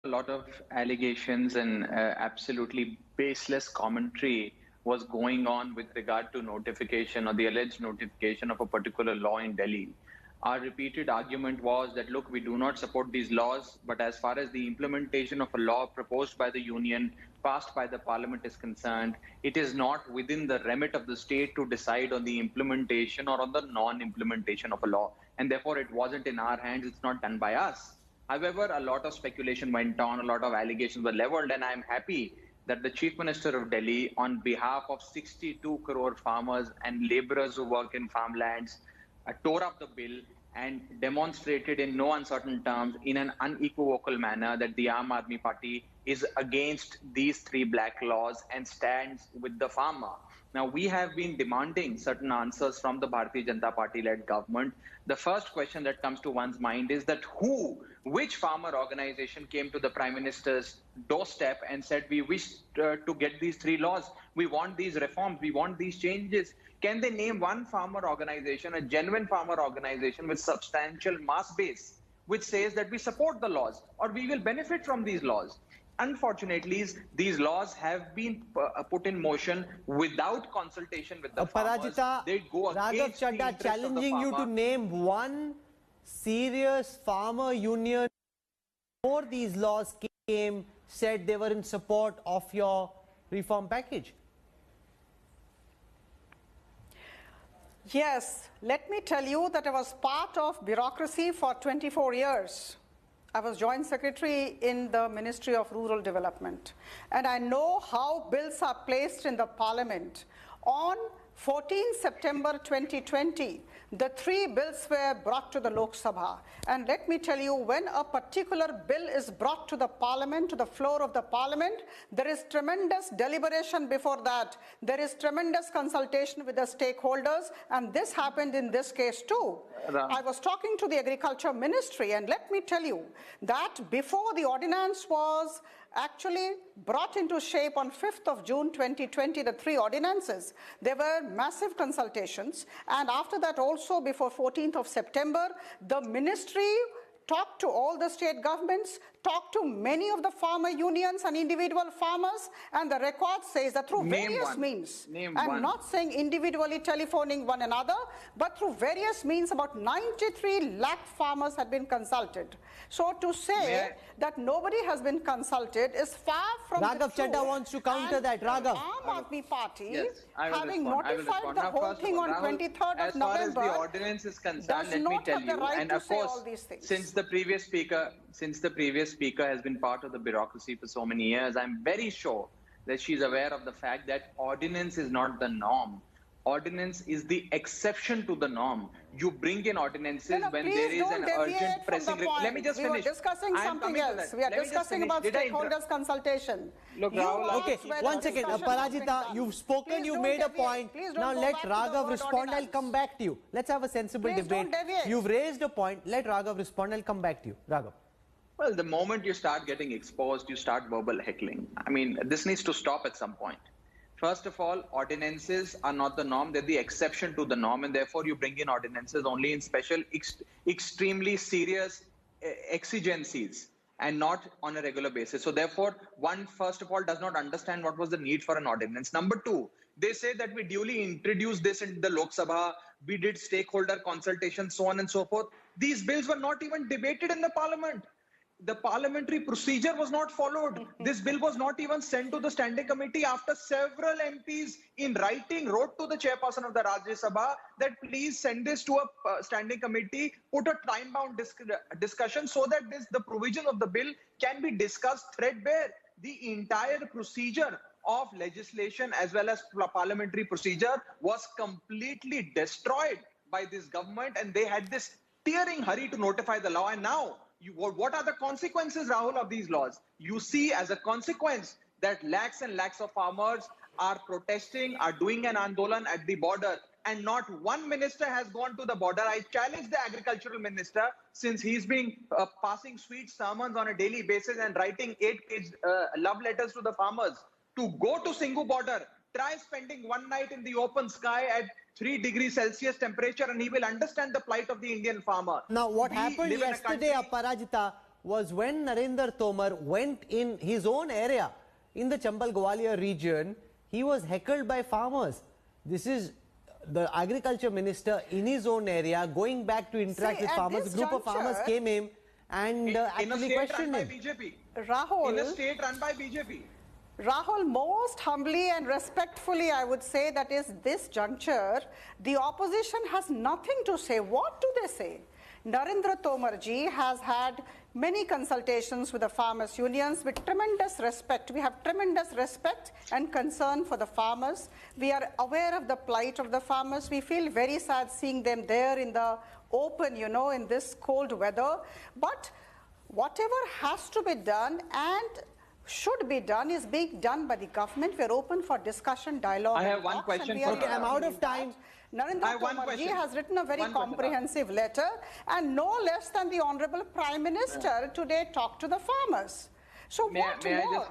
lot of allegations and absolutely baseless commentary was going on with regard to notification or the alleged notification of a particular law in Delhi. Our repeated argument was that, look, we do not support these laws, but as far as the implementation of a law proposed by the union, passed by the parliament is concerned, it is not within the remit of the state to decide on the implementation or on the non-implementation of a law. And therefore, it wasn't in our hands, it's not done by us. However, a lot of speculation went on, a lot of allegations were leveled, and I'm happy that the Chief Minister of Delhi, on behalf of 62 crore farmers and laborers who work in farmlands, tore up the bill and demonstrated in no uncertain terms, in an unequivocal manner, that the Aam Aadmi Party is against these three black laws and stands with the farmer. Now, we have been demanding certain answers from the Bharatiya Janata Party-led government. The first question that comes to one's mind is that which farmer organization came to the Prime Minister's doorstep and said, we wish to get these three laws, we want these reforms, we want these changes. Can they name one farmer organization, a genuine farmer organization with substantial mass base, which says that we support the laws or we will benefit from these laws? Unfortunately, these laws have been put in motion without consultation with the farmers. They go Raghav Chadha challenging you to name one serious farmer union before these laws came, said they were in support of your reform package. Yes, let me tell you that I was part of bureaucracy for 24 years. I was Joint Secretary in the Ministry of Rural Development, and I know how bills are placed in the Parliament. On 14 September 2020, the three bills were brought to the Lok Sabha. And let me tell you, when a particular bill is brought to the Parliament, to the floor of the Parliament, there is tremendous deliberation before that. There is tremendous consultation with the stakeholders, and this happened in this case too. I was talking to the Agriculture Ministry, and let me tell you that before the ordinance was actually brought into shape on 5th of June 2020, the three ordinances, there were massive consultations, and after that also before 14th of September, the ministry talked to all the state governments, talked to many of the farmer unions and individual farmers, and the record says that through various means, I'm not saying individually telephoning one another, but through various means, about 93 lakh farmers had been consulted. So to say that nobody has been consulted is far from Raghav Chadha wants to counter that. Raghav. Aam Aadmi Party, having notified the whole thing on 23rd of November, as far as the ordinance is concerned, let me tell you, and of course, since the previous speaker has been part of the bureaucracy for so many years, I'm very sure that she's aware of the fact that ordinance is not the norm. Ordinance is the exception to the norm. You bring in ordinances when there is an urgent pressing. Let me just finish. We were discussing something else. We are discussing about stakeholders consultation. Look, Rahul, okay, one second. Parajita, you've spoken, you made a point. Now let Raghav respond. I'll come back to you. Let's have a sensible debate. You've raised a point. Let Raghav respond. I'll come back to you. Raghav. Well, the moment you start getting exposed, you start verbal heckling. I mean, this needs to stop at some point. First of all, ordinances are not the norm. They're the exception to the norm, and therefore you bring in ordinances only in special, extremely serious exigencies and not on a regular basis. So therefore, one, first of all, does not understand what was the need for an ordinance. Number two, they say that we duly introduced this into the Lok Sabha, we did stakeholder consultation, so on and so forth. These bills were not even debated in the Parliament. The parliamentary procedure was not followed. This bill was not even sent to the standing committee after several MPs in writing wrote to the chairperson of the Rajya Sabha that please send this to a standing committee, put a time-bound discussion so that the provision of the bill can be discussed threadbare. The entire procedure of legislation as well as parliamentary procedure was completely destroyed by this government, and they had this tearing hurry to notify the law. And now, what are the consequences, Rahul, of these laws? You see as a consequence that lakhs and lakhs of farmers are protesting, are doing an andolan at the border, and not one minister has gone to the border. I challenge the agricultural minister, since he's been passing sweet sermons on a daily basis and writing 8-page love letters to the farmers, to go to Singhu border, try spending one night in the open sky at 3 degrees Celsius temperature, and he will understand the plight of the Indian farmer. Now, what happened yesterday, Parajita, was when Narendra Tomar went in his own area, in the Chambal Gwalior region, he was heckled by farmers. This is the agriculture minister in his own area going back to interact with farmers. A group of farmers came in and actually questioned him. Rahul, in a state run by BJP. Rahul, most humbly and respectfully, I would say that is this juncture, the opposition has nothing to say. What do they say? Narendra Tomar ji has had many consultations with the farmers' unions with tremendous respect. We have tremendous respect and concern for the farmers. We are aware of the plight of the farmers. We feel very sad seeing them there in the open, you know, in this cold weather. But whatever has to be done and should be done is being done by the government. We are open for discussion, dialogue. I have one question. Okay, I'm out of time. Narendra Tomar ji has written a very comprehensive letter, and no less than the Honorable Prime Minister today talked to the farmers. So what more?